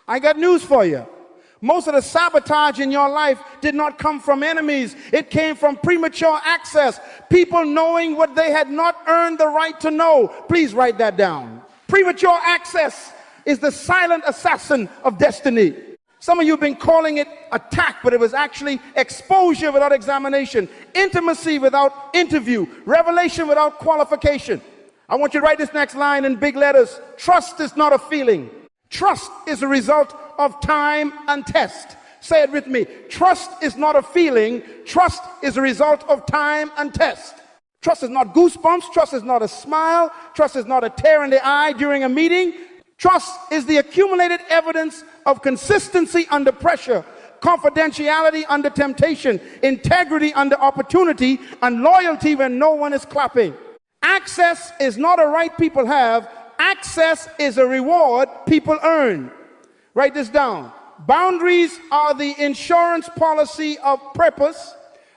I got news for you. Most of the sabotage in your life did not come from enemies. It came from premature access. People knowing what they had not earned the right to know. Please write that down. Premature access is the silent assassin of destiny. Some of you have been calling it attack, but it was actually exposure without examination, intimacy without interview, revelation without qualification. I want you to write this next line in big letters. Trust is not a feeling. Trust is a result of time and test. Say it with me. Trust is not a feeling. Trust is a result of time and test. Trust is not goosebumps. Trust is not a smile. Trust is not a tear in the eye during a meeting. Trust is the accumulated evidence of consistency under pressure, confidentiality under temptation, integrity under opportunity, and loyalty when no one is clapping. Access is not a right people have. Access is a reward people earn. Write this down. Boundaries are the insurance policy of purpose,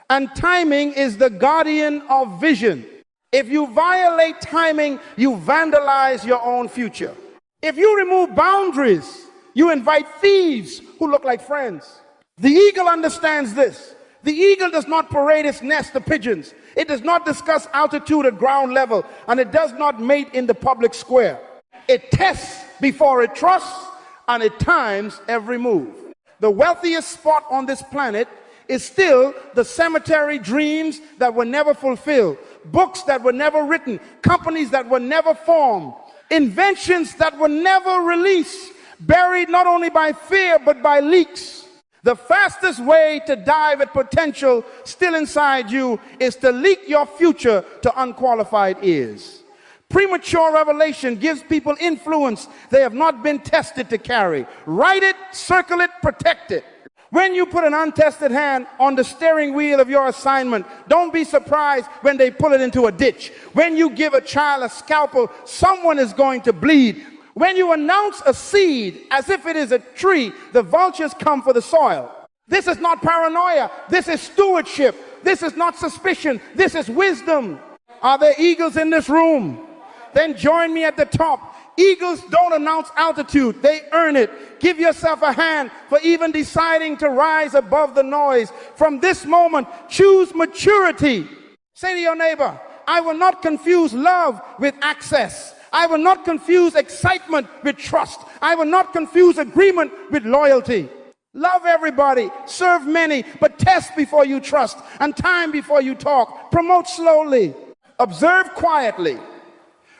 and timing is the guardian of vision. If you violate timing, you vandalize your own future. If you remove boundaries, you invite thieves who look like friends. The eagle understands this. The eagle does not parade its nest of pigeons. It does not discuss altitude at ground level, and it does not mate in the public square. It tests before it trusts, and it times every move. The wealthiest spot on this planet is still the cemetery dreams that were never fulfilled, books that were never written, companies that were never formed, inventions that were never released, buried not only by fear but by leaks. The fastest way to die with potential still inside you is to leak your future to unqualified ears. Premature revelation gives people influence they have not been tested to carry. Write it, circle it, protect it. When you put an untested hand on the steering wheel of your assignment, don't be surprised when they pull it into a ditch. When you give a child a scalpel, someone is going to bleed. When you announce a seed as if it is a tree, the vultures come for the soil. This is not paranoia. This is stewardship. This is not suspicion. This is wisdom. Are there eagles in this room? Then join me at the top. Eagles don't announce altitude. They earn it. Give yourself a hand for even deciding to rise above the noise. From this moment, choose maturity. Say to your neighbor, I will not confuse love with access. I will not confuse excitement with trust. I will not confuse agreement with loyalty. Love everybody, serve many, but test before you trust, and time before you talk. Promote slowly, observe quietly,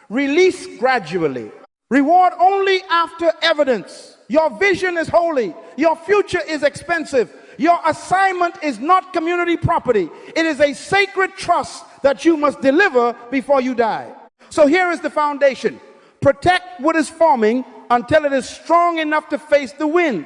release gradually, reward only after evidence. Your vision is holy. Your future is expensive. Your assignment is not community property. It is a sacred trust that you must deliver before you die. So here is the foundation. Protect what is forming until it is strong enough to face the wind.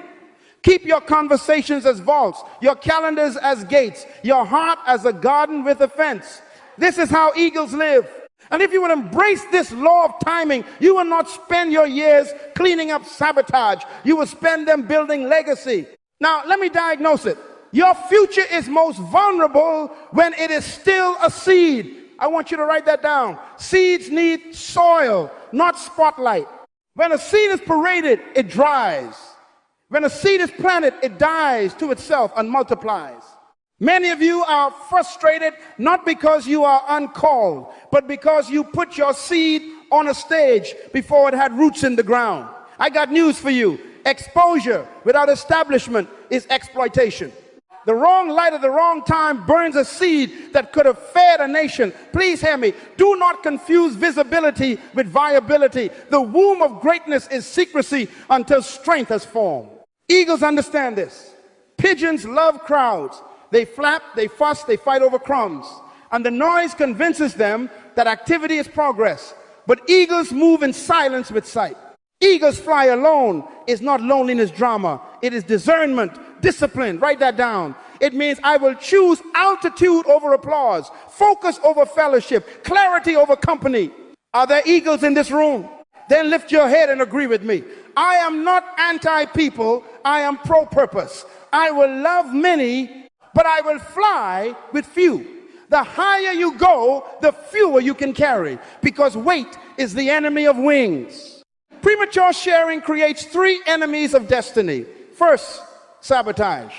Keep your conversations as vaults, your calendars as gates, your heart as a garden with a fence. This is how eagles live. And if you will embrace this law of timing, you will not spend your years cleaning up sabotage. You will spend them building legacy. Now, let me diagnose it. Your future is most vulnerable when it is still a seed. I want you to write that down. Seeds need soil, not spotlight. When a seed is paraded, it dries. When a seed is planted, it dies to itself and multiplies. Many of you are frustrated not because you are uncalled, but because you put your seed on a stage before it had roots in the ground. I got news for you. Exposure without establishment is exploitation. The wrong light at the wrong time burns a seed that could have fed a nation. Please hear me. Do not confuse visibility with viability. The womb of greatness is secrecy until strength has formed. Eagles understand this. Pigeons love crowds. They flap, they fuss, they fight over crumbs. And the noise convinces them that activity is progress. But eagles move in silence with sight. Eagles fly alone is not loneliness drama. It is discernment, discipline. Write that down. It means I will choose altitude over applause, focus over fellowship, clarity over company. Are there eagles in this room? Then lift your head and agree with me. I am not anti-people. I am pro-purpose. I will love many, but I will fly with few. The higher you go, the fewer you can carry, because weight is the enemy of wings. Premature sharing creates three enemies of destiny. First, sabotage.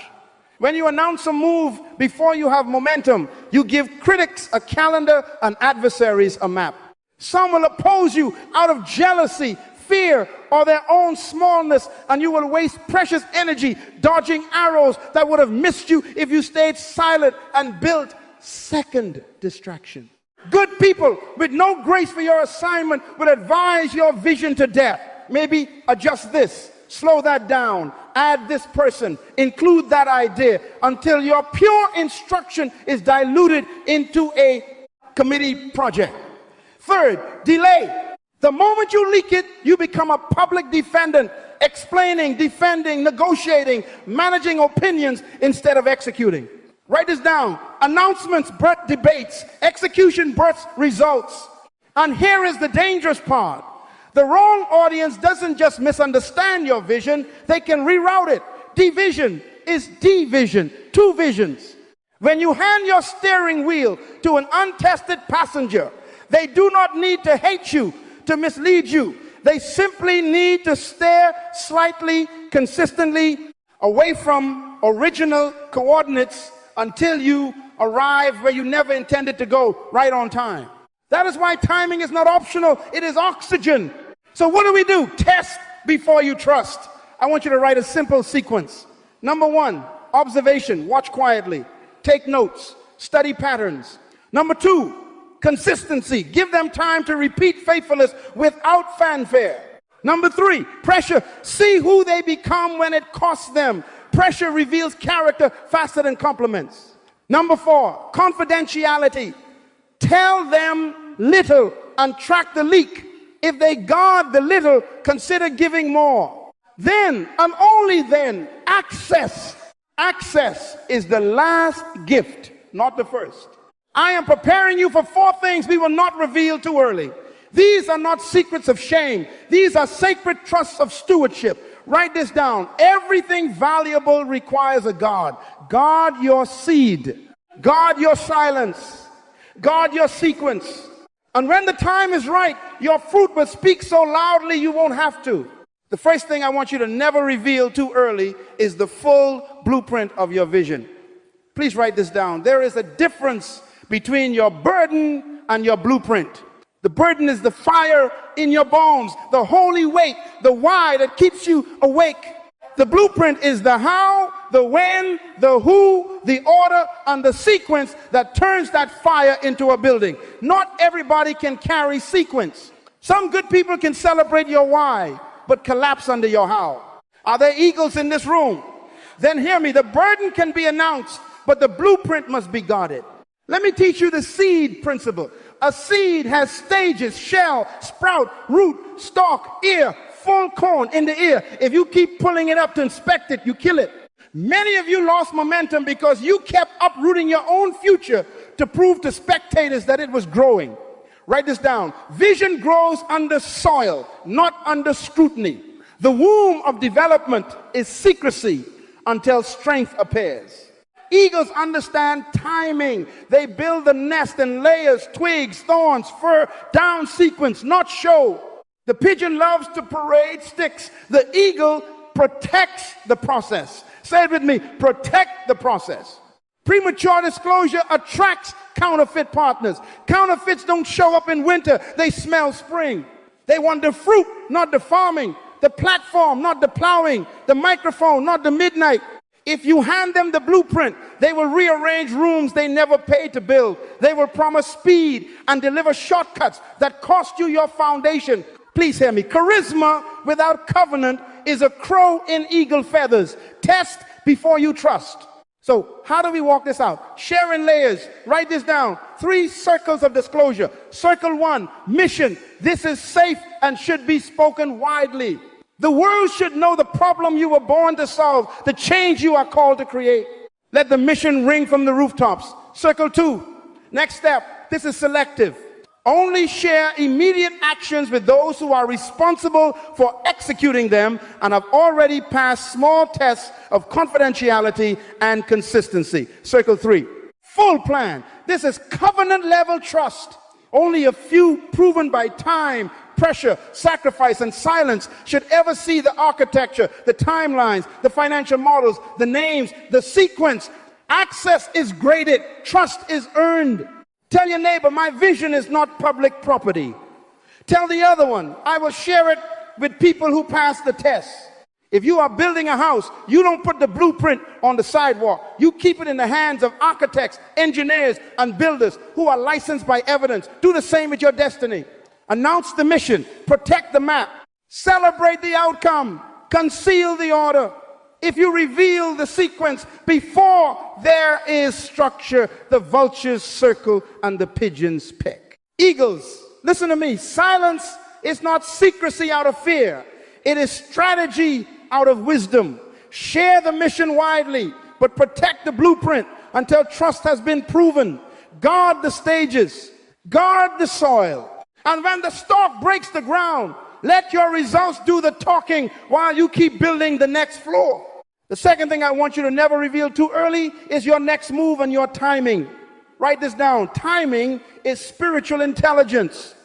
When you announce a move before you have momentum, you give critics a calendar and adversaries a map. Some will oppose you out of jealousy, fear, or their own smallness, and you will waste precious energy dodging arrows that would have missed you if you stayed silent and built second distraction. Good people with no grace for your assignment will advise your vision to death. Maybe adjust this, slow that down, add this person, include that idea, until your pure instruction is diluted into a committee project. Third, delay. The moment you leak it, you become a public defendant, explaining, defending, negotiating, managing opinions instead of executing. Write this down. Announcements birth debates. Execution births results. And here is the dangerous part. The wrong audience doesn't just misunderstand your vision, they can reroute it. Division is division. Two visions. When you hand your steering wheel to an untested passenger, they do not need to hate you, to mislead you. They simply need to steer slightly, consistently away from original coordinates until you arrive where you never intended to go, right on time. That is why timing is not optional, it is oxygen. So what do? Test before you trust. I want you to write a simple sequence. Number one, observation, watch quietly, take notes, study patterns. Number two, consistency, give them time to repeat faithfulness without fanfare. Number three, pressure, see who they become when it costs them. Pressure reveals character faster than compliments. Number four, confidentiality. Tell them little and track the leak. If they guard the little, consider giving more. Then, and only then, access. Access is the last gift, not the first. I am preparing you for four things we will not reveal too early. These are not secrets of shame. These are sacred trusts of stewardship. Write this down. Everything valuable requires a guard. Guard your seed. Guard your silence. Guard your sequence. And when the time is right, your fruit will speak so loudly you won't have to. The first thing I want you to never reveal too early is the full blueprint of your vision. Please write this down. There is a difference between your burden and your blueprint. The burden is the fire in your bones, the holy weight, the why that keeps you awake. The blueprint is the how, the when, the who, the order, and the sequence that turns that fire into a building. Not everybody can carry sequence. Some good people can celebrate your why, but collapse under your how. Are there eagles in this room? Then hear me. The burden can be announced, but the blueprint must be guarded. Let me teach you the seed principle. A seed has stages: shell, sprout, root, stalk, ear, full corn in the ear. If you keep pulling it up to inspect it, you kill it. Many of you lost momentum because you kept uprooting your own future to prove to spectators that it was growing. Write this down. Vision grows under soil, not under scrutiny. The womb of development is secrecy until strength appears. Eagles understand timing. They build the nest in layers, twigs, thorns, fur, down sequence, not show. The pigeon loves to parade sticks. The eagle protects the process. Say it with me, protect the process. Premature disclosure attracts counterfeit partners. Counterfeits don't show up in winter, they smell spring. They want the fruit, not the farming. The platform, not the plowing. The microphone, not the midnight. If you hand them the blueprint, they will rearrange rooms they never paid to build. They will promise speed and deliver shortcuts that cost you your foundation. Please hear me. Charisma without covenant is a crow in eagle feathers. Test before you trust. So how do we walk this out? Share in layers. Write this down. 3 circles of disclosure. Circle 1, mission. This is safe and should be spoken widely. The world should know the problem you were born to solve, the change you are called to create. Let the mission ring from the rooftops. Circle 2, next step. This is selective. Only share immediate actions with those who are responsible for executing them and have already passed small tests of confidentiality and consistency. Circle 3, full plan. This is covenant level trust. Only a few proven by time, pressure, sacrifice, and silence should ever see the architecture, the timelines, the financial models, the names, the sequence. Access is graded. Trust is earned. Tell your neighbor, my vision is not public property. Tell the other one, I will share it with people who pass the test. If you are building a house, you don't put the blueprint on the sidewalk. You keep it in the hands of architects, engineers, and builders who are licensed by evidence. Do the same with your destiny. Announce the mission. Protect the map. Celebrate the outcome. Conceal the order. If you reveal the sequence before there is structure, the vultures circle and the pigeons peck. Eagles, listen to me. Silence is not secrecy out of fear. It is strategy out of wisdom. Share the mission widely, but protect the blueprint until trust has been proven. Guard the stages. Guard the soil. And when the stalk breaks the ground, let your results do the talking while you keep building the next floor. The second thing I want you to never reveal too early is your next move and your timing. Write this down. Timing is spiritual intelligence.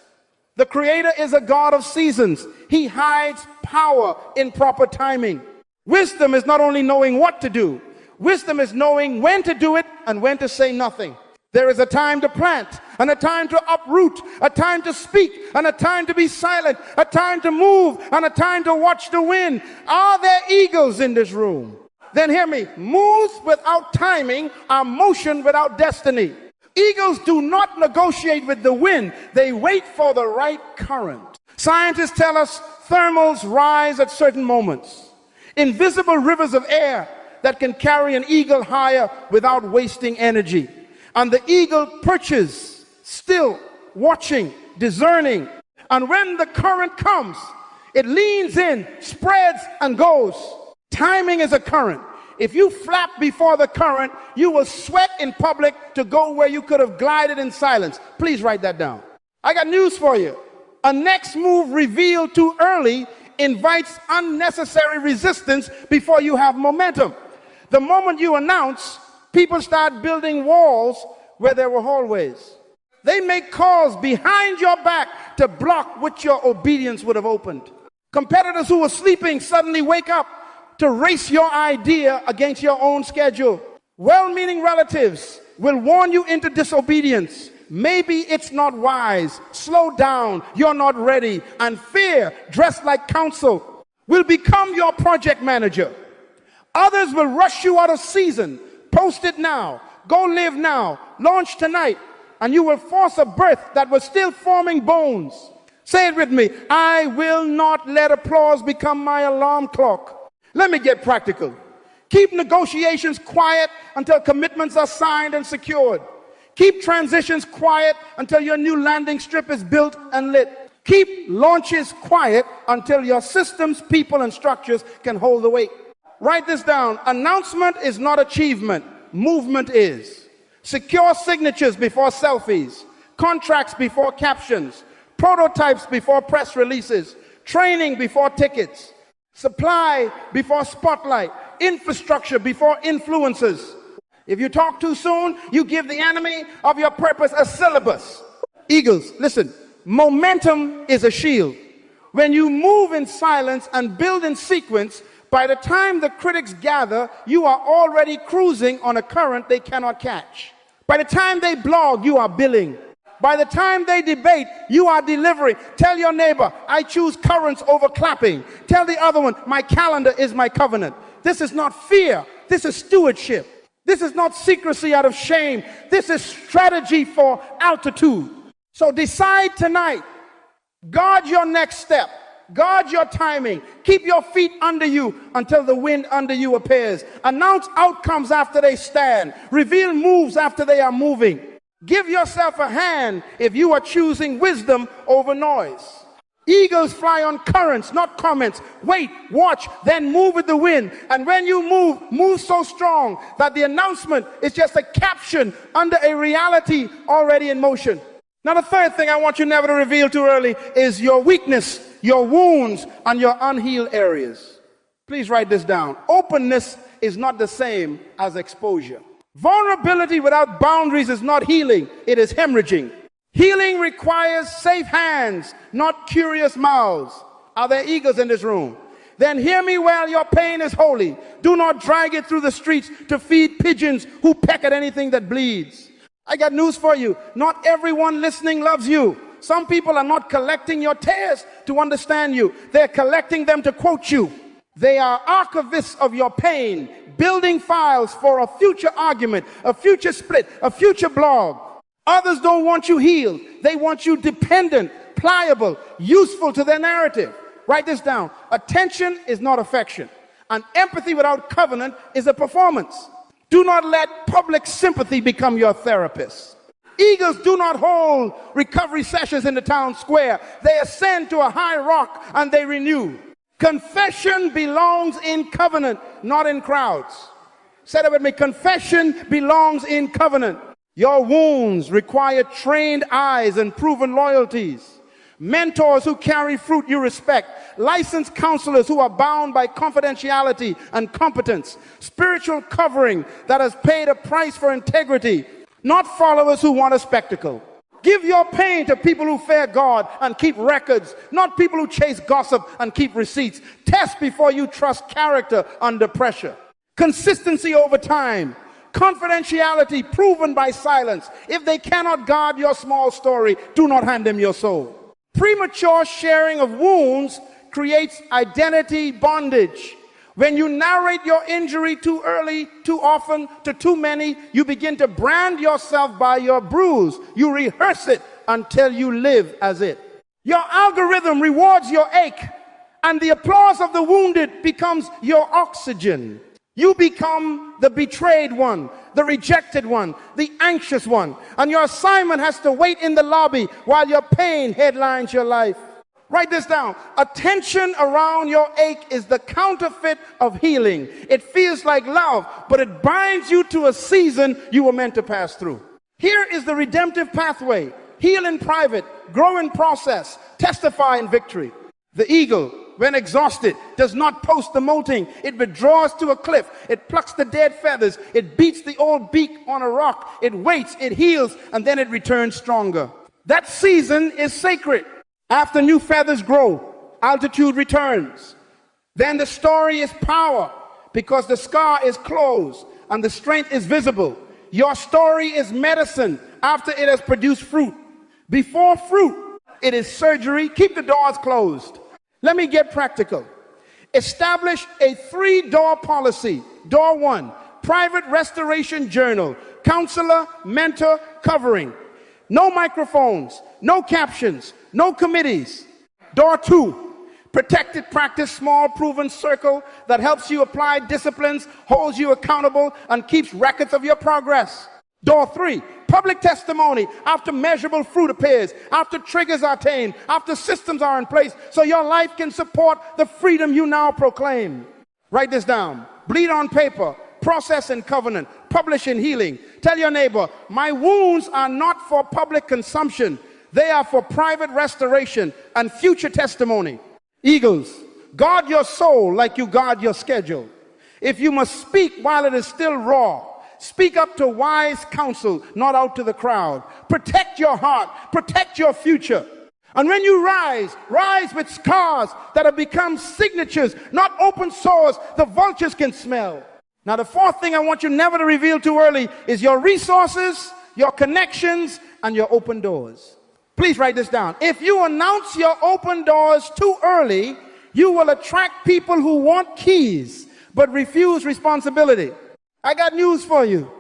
The Creator is a God of seasons. He hides power in proper timing. Wisdom is not only knowing what to do. Wisdom is knowing when to do it and when to say nothing. There is a time to plant and a time to uproot, a time to speak and a time to be silent, a time to move and a time to watch the wind. Are there eagles in this room? Then hear me. Moves without timing are motion without destiny. Eagles do not negotiate with the wind. They wait for the right current. Scientists tell us thermals rise at certain moments. Invisible rivers of air that can carry an eagle higher without wasting energy. And the eagle perches, still, watching, discerning. And when the current comes, it leans in, spreads, and goes. Timing is a current. If you flap before the current, you will sweat in public to go where you could have glided in silence. Please write that down. I got news for you. A next move revealed too early invites unnecessary resistance before you have momentum. The moment you announce, people start building walls where there were hallways. They make calls behind your back to block what your obedience would have opened. Competitors who were sleeping suddenly wake up to race your idea against your own schedule. Well-meaning relatives will warn you into disobedience. Maybe it's not wise. Slow down. You're not ready. And fear, dressed like counsel, will become your project manager. Others will rush you out of season. Post it now. Go live now. Launch tonight. And you will force a birth that was still forming bones. Say it with me. I will not let applause become my alarm clock. Let me get practical. Keep negotiations quiet until commitments are signed and secured. Keep transitions quiet until your new landing strip is built and lit. Keep launches quiet until your systems, people, and structures can hold the weight. Write this down. Announcement is not achievement. Movement is. Secure signatures before selfies. Contracts before captions. Prototypes before press releases. Training before tickets. Supply before spotlight. Infrastructure before influencers. If you talk too soon, you give the enemy of your purpose a syllabus. Eagles, listen. Momentum is a shield. When you move in silence and build in sequence, by the time the critics gather, you are already cruising on a current they cannot catch. By the time they blog, you are billing. By the time they debate, you are delivering. Tell your neighbor, I choose currents over clapping. Tell the other one, my calendar is my covenant. This is not fear. This is stewardship. This is not secrecy out of shame. This is strategy for altitude. So decide tonight. Guard your next step. Guard your timing. Keep your feet under you until the wind under you appears. Announce outcomes after they stand. Reveal moves after they are moving. Give yourself a hand if you are choosing wisdom over noise. Eagles fly on currents, not comments. Wait, watch, then move with the wind. And when you move, move so strong that the announcement is just a caption under a reality already in motion. Now, the third thing I want you never to reveal too early is your weakness, your wounds, and your unhealed areas. Please write this down. Openness is not the same as exposure. Vulnerability without boundaries is not healing, it is hemorrhaging. Healing requires safe hands, not curious mouths. Are there eagles in this room? Then hear me well, your pain is holy. Do not drag it through the streets to feed pigeons who peck at anything that bleeds. I got news for you. Not everyone listening loves you. Some people are not collecting your tears to understand you. They're collecting them to quote you. They are archivists of your pain, building files for a future argument, a future split, a future blog. Others don't want you healed. They want you dependent, pliable, useful to their narrative. Write this down. Attention is not affection. And empathy without covenant is a performance. Do not let public sympathy become your therapist. Eagles do not hold recovery sessions in the town square. They ascend to a high rock and they renew. Confession belongs in covenant, not in crowds. Say that with me. Confession belongs in covenant. Your wounds require trained eyes and proven loyalties. Mentors who carry fruit you respect. Licensed counselors who are bound by confidentiality and competence. Spiritual covering that has paid a price for integrity. Not followers who want a spectacle. Give your pain to people who fear God and keep records, not people who chase gossip and keep receipts. Test before you trust character under pressure. Consistency over time. Confidentiality proven by silence. If they cannot guard your small story, do not hand them your soul. Premature sharing of wounds creates identity bondage. When you narrate your injury too early, too often, to too many, you begin to brand yourself by your bruise. You rehearse it until you live as it. Your algorithm rewards your ache, and the applause of the wounded becomes your oxygen. You become the betrayed one, the rejected one, the anxious one, and your assignment has to wait in the lobby while your pain headlines your life. Write this down. Attention around your ache is the counterfeit of healing. It feels like love, but it binds you to a season you were meant to pass through. Here is the redemptive pathway. Heal in private, grow in process, testify in victory. The eagle, when exhausted, does not post the molting. It withdraws to a cliff. It plucks the dead feathers. It beats the old beak on a rock. It waits, it heals, and then it returns stronger. That season is sacred. After new feathers grow, altitude returns. Then the story is power, because the scar is closed and the strength is visible. Your story is medicine after it has produced fruit. Before fruit, it is surgery. Keep the doors closed. Let me get practical. Establish a 3-door policy. Door 1, private restoration journal, counselor, mentor, covering. No microphones, no captions, no committees. Door 2, protected practice, small proven circle that helps you apply disciplines, holds you accountable, and keeps records of your progress. Door 3, public testimony after measurable fruit appears, after triggers are tamed, after systems are in place, so your life can support the freedom you now proclaim. Write this down. Bleed on paper, process in covenant, publish in healing. Tell your neighbor, my wounds are not for public consumption. They are for private restoration and future testimony. Eagles, guard your soul like you guard your schedule. If you must speak while it is still raw, speak up to wise counsel, not out to the crowd. Protect your heart, protect your future. And when you rise, rise with scars that have become signatures, not open sores the vultures can smell. Now, the fourth thing I want you never to reveal too early is your resources, your connections, and your open doors. Please write this down. If you announce your open doors too early, you will attract people who want keys but refuse responsibility. I got news for you.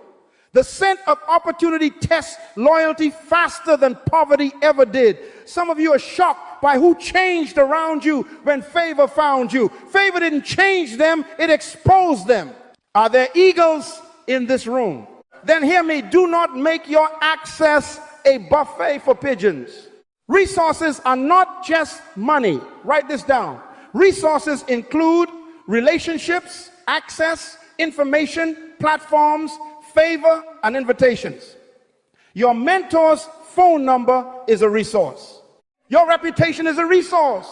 The scent of opportunity tests loyalty faster than poverty ever did. Some of you are shocked by who changed around you when favor found you. Favor didn't change them, it exposed them. Are there eagles in this room? Then hear me, do not make your access a buffet for pigeons. Resources are not just money. Write this down. Resources include relationships, access, information, platforms, favor, and invitations. Your mentor's phone number is a resource. Your reputation is a resource.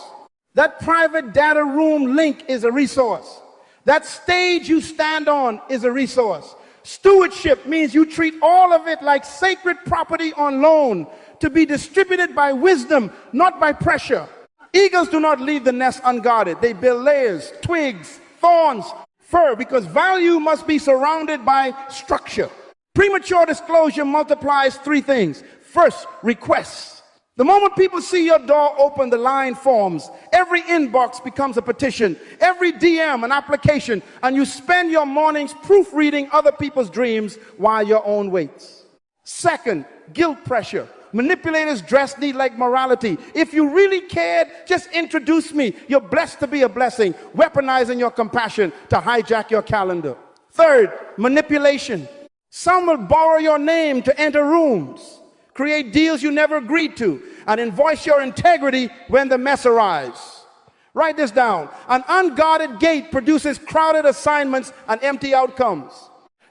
That private data room link is a resource. That stage you stand on is a resource. Stewardship means you treat all of it like sacred property on loan to be distributed by wisdom, not by pressure. Eagles do not leave the nest unguarded. They build layers, twigs, thorns, fur, because value must be surrounded by structure. Premature disclosure multiplies three things. First, requests. The moment people see your door open, the line forms. Every inbox becomes a petition. Every DM an application. And you spend your mornings proofreading other people's dreams while your own waits. Second, guilt pressure. Manipulators dress neat like morality. If you really cared, just introduce me. You're blessed to be a blessing. Weaponizing your compassion to hijack your calendar. Third, manipulation. Some will borrow your name to enter rooms, create deals you never agreed to, and invoice your integrity when the mess arrives. Write this down. An unguarded gate produces crowded assignments and empty outcomes.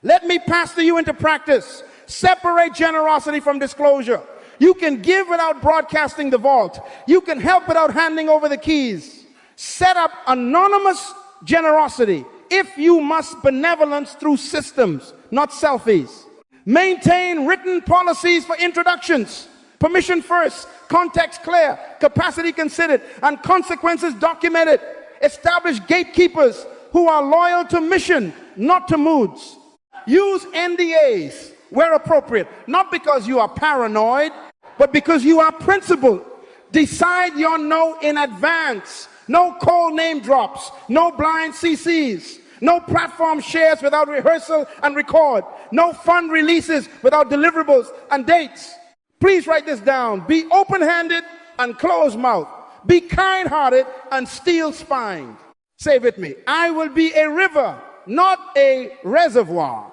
Let me pastor you into practice. Separate generosity from disclosure. You can give without broadcasting the vault. You can help without handing over the keys. Set up anonymous generosity. If you must, benevolence through systems, not selfies. Maintain written policies for introductions. Permission first, context clear, capacity considered, and consequences documented. Establish gatekeepers who are loyal to mission, not to moods. Use NDAs where appropriate, not because you are paranoid, but because you are principled. Decide your no in advance. No cold name drops, no blind CCs, no platform shares without rehearsal and record, no fund releases without deliverables and dates. Please write this down. Be open-handed and closed-mouthed. Be kind-hearted and steel-spined. Say it with me. I will be a river, not a reservoir,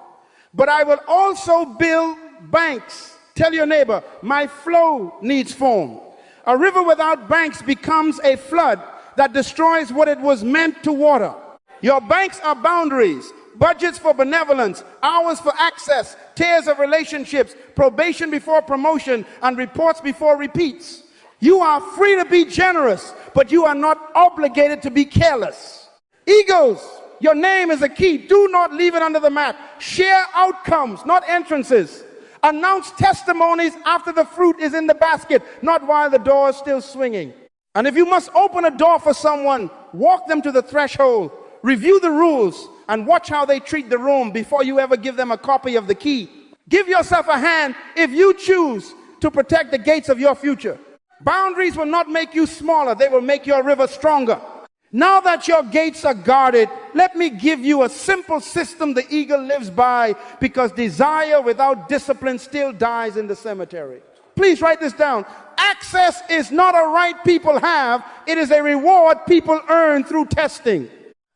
but I will also build banks. Tell your neighbor, my flow needs foam. A river without banks becomes a flood that destroys what it was meant to water. Your banks are boundaries, budgets for benevolence, hours for access, tiers of relationships, probation before promotion, and reports before repeats. You are free to be generous, but you are not obligated to be careless. Eagles, your name is a key. Do not leave it under the mat. Share outcomes, not entrances. Announce testimonies after the fruit is in the basket, not while the door is still swinging. And if you must open a door for someone, walk them to the threshold, review the rules, and watch how they treat the room before you ever give them a copy of the key. Give yourself a hand if you choose to protect the gates of your future. Boundaries will not make you smaller, they will make your river stronger. Now that your gates are guarded, let me give you a simple system the eagle lives by, because desire without discipline still dies in the cemetery. Please write this down. Access is not a right people have, it is a reward people earn through testing.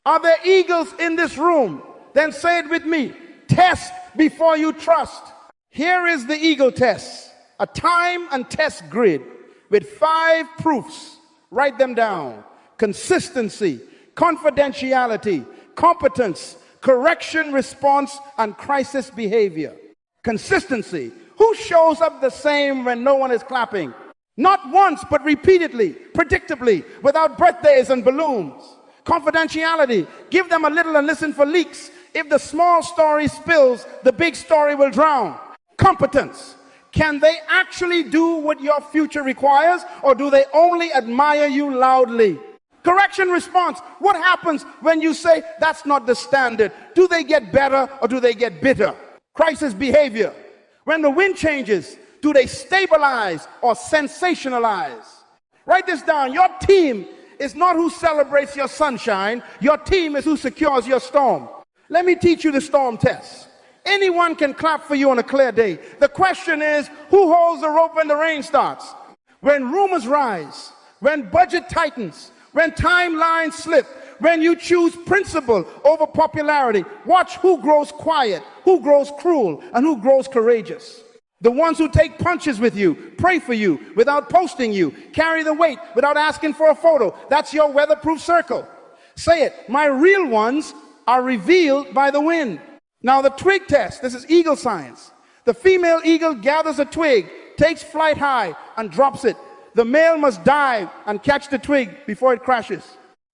Are there eagles in this room? Then say it with me. Test before you trust. Here is the eagle test. A time and test grid with 5 proofs. Write them down. Consistency, confidentiality, competence, correction response, and crisis behavior. Consistency. Who shows up the same when no one is clapping? Not once, but repeatedly, predictably, without birthdays and balloons. Confidentiality. Give them a little and listen for leaks. If the small story spills, the big story will drown. Competence. Can they actually do what your future requires, or do they only admire you loudly? Correction response. What happens when you say that's not the standard? Do they get better or do they get bitter? Crisis behavior. When the wind changes, do they stabilize or sensationalize? Write this down. Your team is not who celebrates your sunshine. Your team is who secures your storm. Let me teach you the storm test. Anyone can clap for you on a clear day. The question is, who holds the rope when the rain starts? When rumors rise, when budget tightens, when timelines slip, when you choose principle over popularity, watch who grows quiet, who grows cruel, and who grows courageous. The ones who take punches with you, pray for you without posting you, carry the weight without asking for a photo. That's your weatherproof circle. Say it. My real ones are revealed by the wind. Now the twig test. This is eagle science. The female eagle gathers a twig, takes flight high, and drops it. The male must dive and catch the twig before it crashes.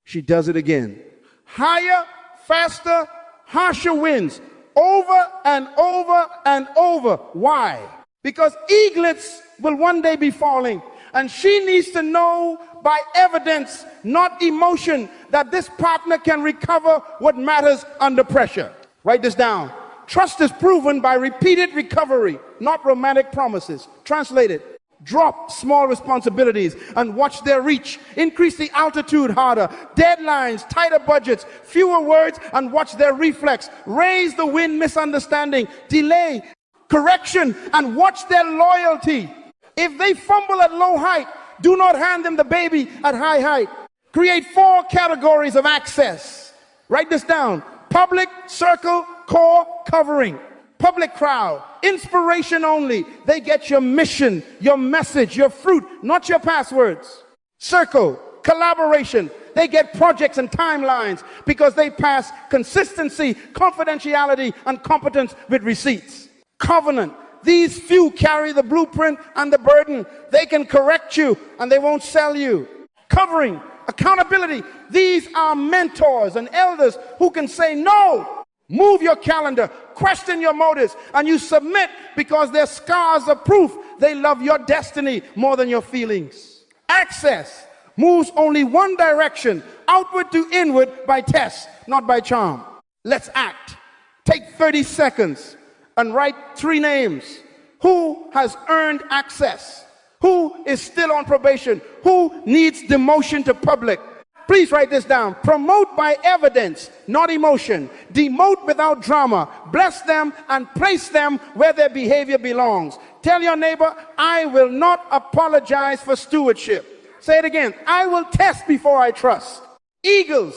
She does it again. Higher, faster, harsher winds. over and over and over. Why? Because eaglets will one day be falling, and she needs to know by evidence, not emotion, that this partner can recover what matters under pressure. Write this down. Trust is proven by repeated recovery, not romantic promises. Translate it. Drop small responsibilities and watch their reach. Increase the altitude harder. Deadlines, tighter budgets, fewer words, and watch their reflex. Raise the wind misunderstanding. Delay, correction, and watch their loyalty. If they fumble at low height, do not hand them the baby at high height. Create 4 categories of access. Write this down. Public, circle, core, covering. Public crowd, inspiration only. They get your mission, your message, your fruit, not your passwords. Circle, collaboration. They get projects and timelines because they pass consistency, confidentiality, and competence with receipts. Covenant. These few carry the blueprint and the burden. They can correct you and they won't sell you. Covering, accountability. These are mentors and elders who can say no. Move your calendar, question your motives, and you submit because their scars are proof they love your destiny more than your feelings. Access moves only one direction, outward to inward by test, not by charm. Let's act. Take 30 seconds and write 3 names. Who has earned access? Who is still on probation? Who needs demotion to public? Please write this down. Promote by evidence, not emotion. Demote without drama. Bless them and place them where their behavior belongs. Tell your neighbor, I will not apologize for stewardship. Say it again. I will test before I trust. Eagles,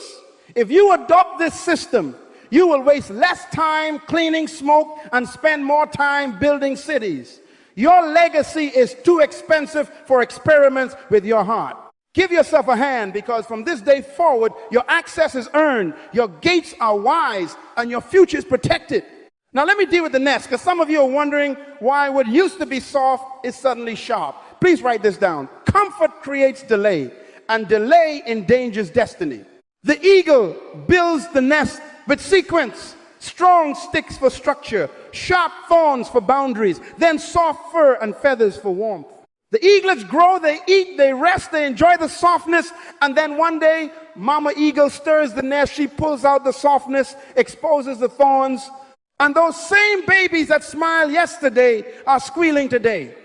if you adopt this system, you will waste less time cleaning smoke and spend more time building cities. Your legacy is too expensive for experiments with your heart. Give yourself a hand, because from this day forward, your access is earned, your gates are wise, and your future is protected. Now let me deal with the nest, because some of you are wondering why what used to be soft is suddenly sharp. Please write this down. Comfort creates delay, and delay endangers destiny. The eagle builds the nest with sequence. Strong sticks for structure, sharp thorns for boundaries, then soft fur and feathers for warmth. The eaglets grow, they eat, they rest, they enjoy the softness, and then one day, Mama Eagle stirs the nest, she pulls out the softness, exposes the thorns, and those same babies that smiled yesterday are squealing today.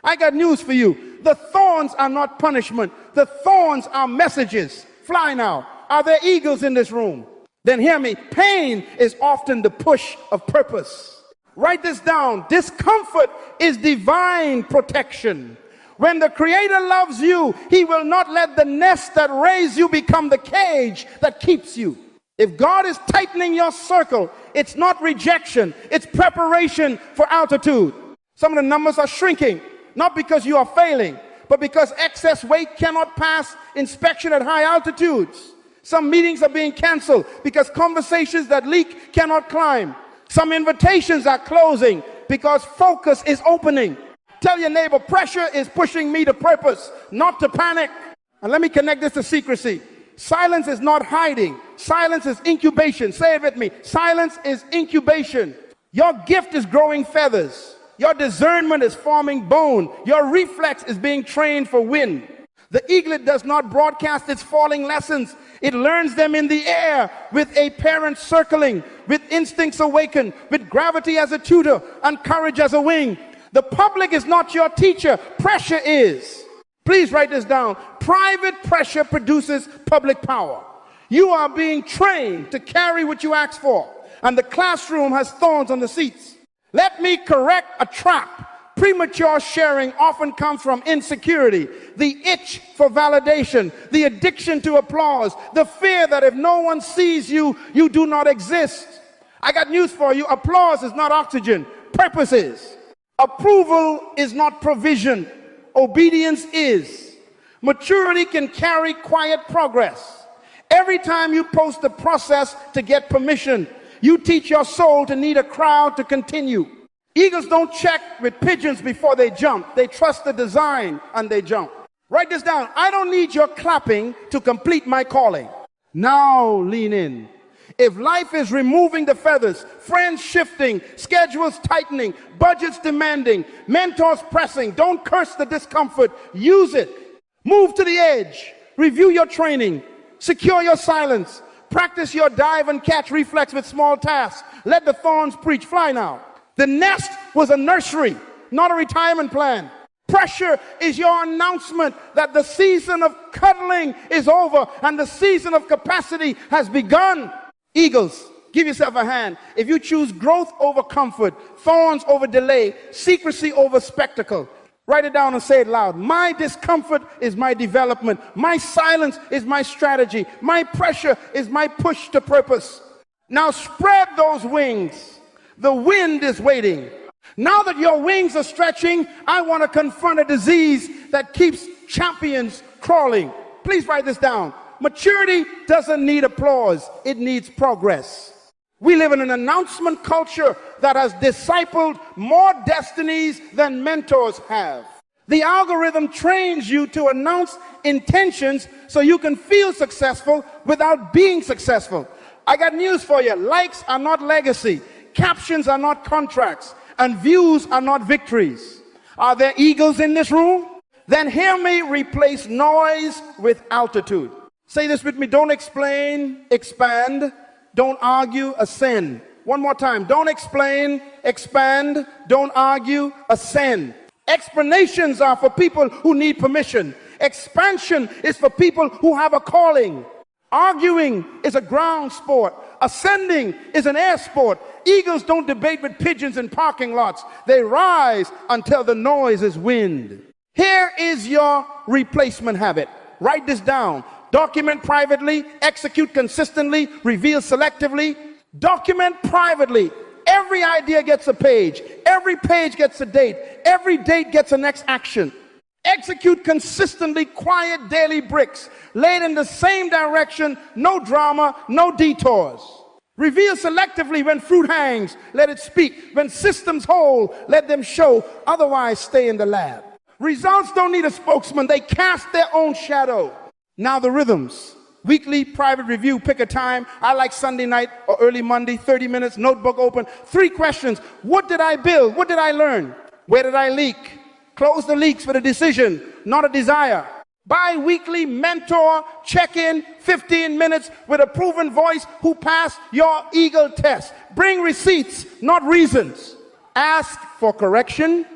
I got news for you. The thorns are not punishment. The thorns are messages. Fly now. Are there eagles in this room? Then hear me. Pain is often the push of purpose. Write this down. Discomfort is divine protection. When the Creator loves you, He will not let the nest that raised you become the cage that keeps you. If God is tightening your circle, it's not rejection, it's preparation for altitude. Some of the numbers are shrinking, not because you are failing, but because excess weight cannot pass inspection at high altitudes. Some meetings are being canceled because conversations that leak cannot climb. Some invitations are closing because focus is opening. Tell your neighbor, pressure is pushing me to purpose, not to panic. And let me connect this to secrecy. Silence is not hiding. Silence is incubation. Say it with me. Silence is incubation. Your gift is growing feathers. Your discernment is forming bone. Your reflex is being trained for wind. The eaglet does not broadcast its falling lessons. It learns them in the air with a parent circling, with instincts awakened, with gravity as a tutor and courage as a wing. The public is not your teacher. Pressure is. Please write this down. Private pressure produces public power. You are being trained to carry what you ask for, and the classroom has thorns on the seats. Let me correct a trap. Premature sharing often comes from insecurity, the itch for validation, the addiction to applause, the fear that if no one sees you, you do not exist. I got news for you. Applause is not oxygen. Purpose is. Approval is not provision. Obedience is. Maturity can carry quiet progress. Every time you post the process to get permission, you teach your soul to need a crowd to continue. Eagles don't check with pigeons before they jump. They trust the design and they jump. Write this down. I don't need your clapping to complete my calling. Now lean in. If life is removing the feathers, friends shifting, schedules tightening, budgets demanding, mentors pressing, don't curse the discomfort. Use it. Move to the edge. Review your training. Secure your silence. Practice your dive and catch reflex with small tasks. Let the thorns preach. Fly now. The nest was a nursery, not a retirement plan. Pressure is your announcement that the season of cuddling is over and the season of capacity has begun. Eagles, give yourself a hand. If you choose growth over comfort, thorns over delay, secrecy over spectacle, write it down and say it loud. My discomfort is my development. My silence is my strategy. My pressure is my push to purpose. Now spread those wings. The wind is waiting. Now that your wings are stretching, I want to confront a disease that keeps champions crawling. Please write this down. Maturity doesn't need applause. It needs progress. We live in an announcement culture that has discipled more destinies than mentors have. The algorithm trains you to announce intentions so you can feel successful without being successful. I got news for you. Likes are not legacy. Captions are not contracts. And views are not victories. Are there eagles in this room? Then hear me replace noise with altitude. Say this with me. Don't explain, expand. Don't argue, ascend. One more time. Don't explain, expand. Don't argue, ascend. Explanations are for people who need permission. Expansion is for people who have a calling. Arguing is a ground sport. Ascending is an air sport. Eagles don't debate with pigeons in parking lots. They rise until the noise is wind. Here is your replacement habit. Write this down. Document privately, execute consistently, reveal selectively. Document privately. Every idea gets a page. Every page gets a date. Every date gets a next action. Execute consistently, quiet daily bricks, laid in the same direction, no drama, no detours. Reveal selectively when fruit hangs, let it speak. When systems hold, let them show, otherwise stay in the lab. Results don't need a spokesman, they cast their own shadow. Now the rhythms. Weekly private review, pick a time. I like Sunday night or early Monday, 30 minutes, notebook open. 3 questions. What did I build? What did I learn? Where did I leak? Close the leaks with a decision, not a desire. Bi-weekly mentor check-in, 15 minutes with a proven voice who passed your Eagle test. Bring receipts, not reasons. Ask for correction,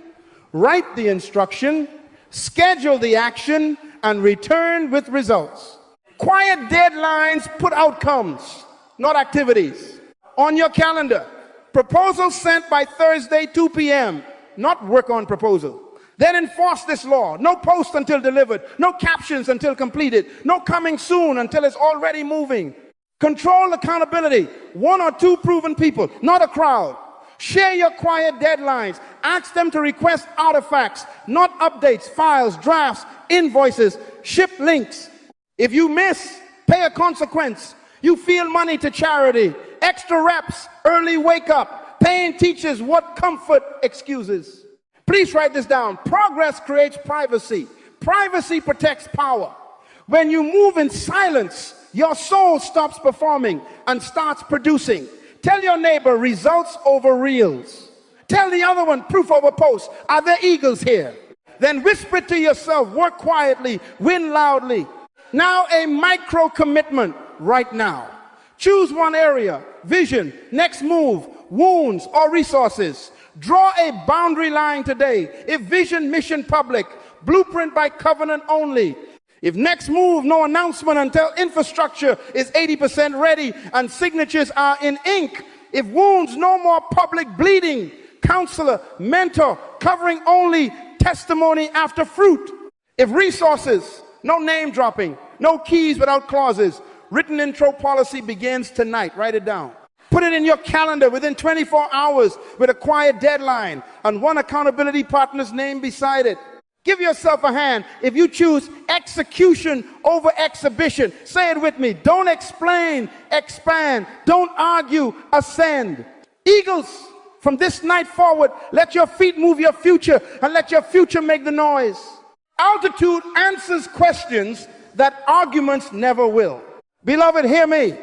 write the instruction, schedule the action, and return with results. Quiet deadlines put outcomes, not activities. On your calendar, proposal sent by Thursday 2 p.m., not work on proposal. Then enforce this law. No post until delivered. No captions until completed. No coming soon until it's already moving. Control accountability. 1 or 2 proven people, not a crowd. Share your quiet deadlines. Ask them to request artifacts, not updates, files, drafts, invoices, ship links. If you miss, pay a consequence. You feel money to charity. Extra reps, early wake up. Pain teaches what comfort excuses. Please write this down. Progress creates privacy. Privacy protects power. When you move in silence, your soul stops performing and starts producing. Tell your neighbor, results over reels. Tell the other one, proof over post. Are there eagles here? Then whisper to yourself, work quietly, win loudly. Now a micro commitment right now. Choose one area, vision, next move, wounds or resources. Draw a boundary line today. If vision, mission, public. Blueprint by covenant only. If next move, no announcement until infrastructure is 80% ready and signatures are in ink. If wounds, no more public bleeding. Counselor, mentor, covering only, testimony after fruit. If resources, no name dropping, no keys without clauses. Written intro policy begins tonight. Write it down. Put it in your calendar within 24 hours with a quiet deadline and one accountability partner's name beside it. Give yourself a hand if you choose execution over exhibition. Say it with me. Don't explain, expand. Don't argue, ascend. Eagles, from this night forward, let your feet move your future and let your future make the noise. Altitude answers questions that arguments never will. Beloved, hear me.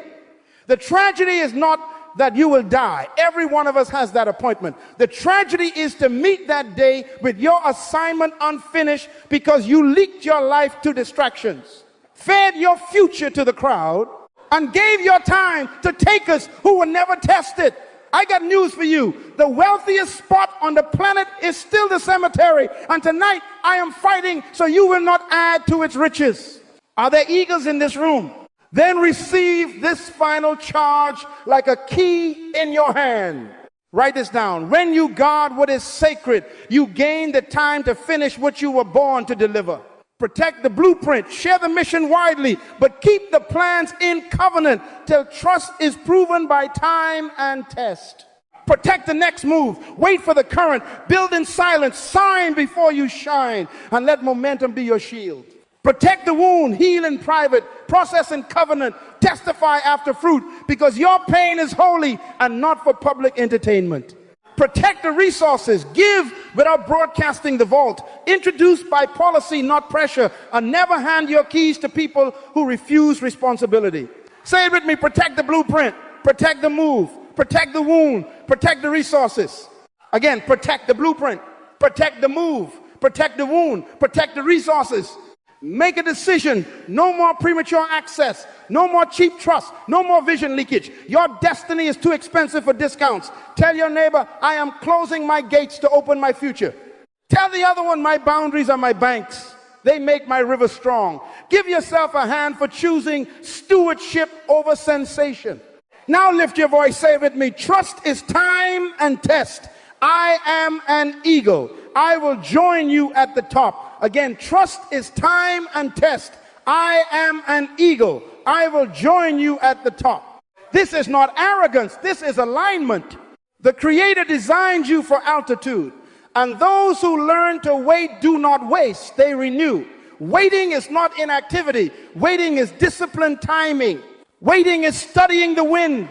The tragedy is not that you will die. Every one of us has that appointment. The tragedy is to meet that day with your assignment unfinished because you leaked your life to distractions, fed your future to the crowd, and gave your time to takers who were never tested. I got news for you. The wealthiest spot on the planet is still the cemetery. And tonight I am fighting so you will not add to its riches. Are there eagles in this room? Then receive this final charge like a key in your hand. Write this down. When you guard what is sacred, you gain the time to finish what you were born to deliver. Protect the blueprint, share the mission widely, but keep the plans in covenant till trust is proven by time and test. Protect the next move, wait for the current, build in silence, sign before you shine, and let momentum be your shield. Protect the wound, heal in private, process in covenant, testify after fruit, because your pain is holy and not for public entertainment. Protect the resources, give without broadcasting the vault, introduced by policy, not pressure, and never hand your keys to people who refuse responsibility. Say it with me: protect the blueprint, protect the move, protect the wound, protect the resources. Again, protect the blueprint, protect the move, protect the wound, protect the resources. Make a decision. No more premature access. No more cheap trust. No more vision leakage. Your destiny is too expensive for discounts. Tell your neighbor, I am closing my gates to open my future. Tell the other one, my boundaries are my banks. They make my river strong. Give yourself a hand for choosing stewardship over sensation. Now lift your voice, say it with me. Trust is time and test. I am an eagle. I will join you at the top. Again, trust is time and test. I am an eagle. I will join you at the top. This is not arrogance. This is alignment. The Creator designed you for altitude. And those who learn to wait do not waste. They renew. Waiting is not inactivity. Waiting is disciplined timing. Waiting is studying the wind,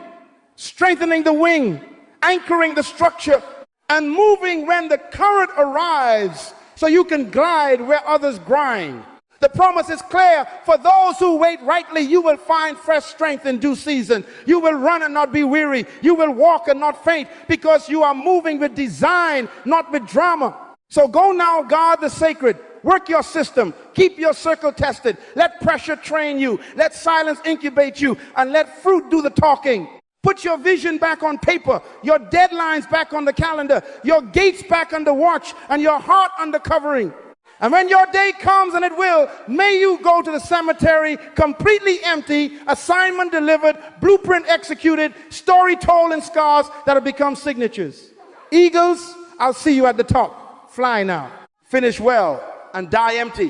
strengthening the wing, anchoring the structure, and moving when the current arrives so you can glide where others grind. The promise is clear. For those who wait rightly, you will find fresh strength in due season. You will run and not be weary. You will walk and not faint, because you are moving with design, not with drama. So go now, guard the sacred. Work your system. Keep your circle tested. Let pressure train you. Let silence incubate you. And let fruit do the talking. Put your vision back on paper, your deadlines back on the calendar, your gates back under watch, and your heart under covering. And when your day comes, and it will, may you go to the cemetery completely empty, assignment delivered, blueprint executed, story told in scars that have become signatures. Eagles, I'll see you at the top. Fly now. Finish well and die empty.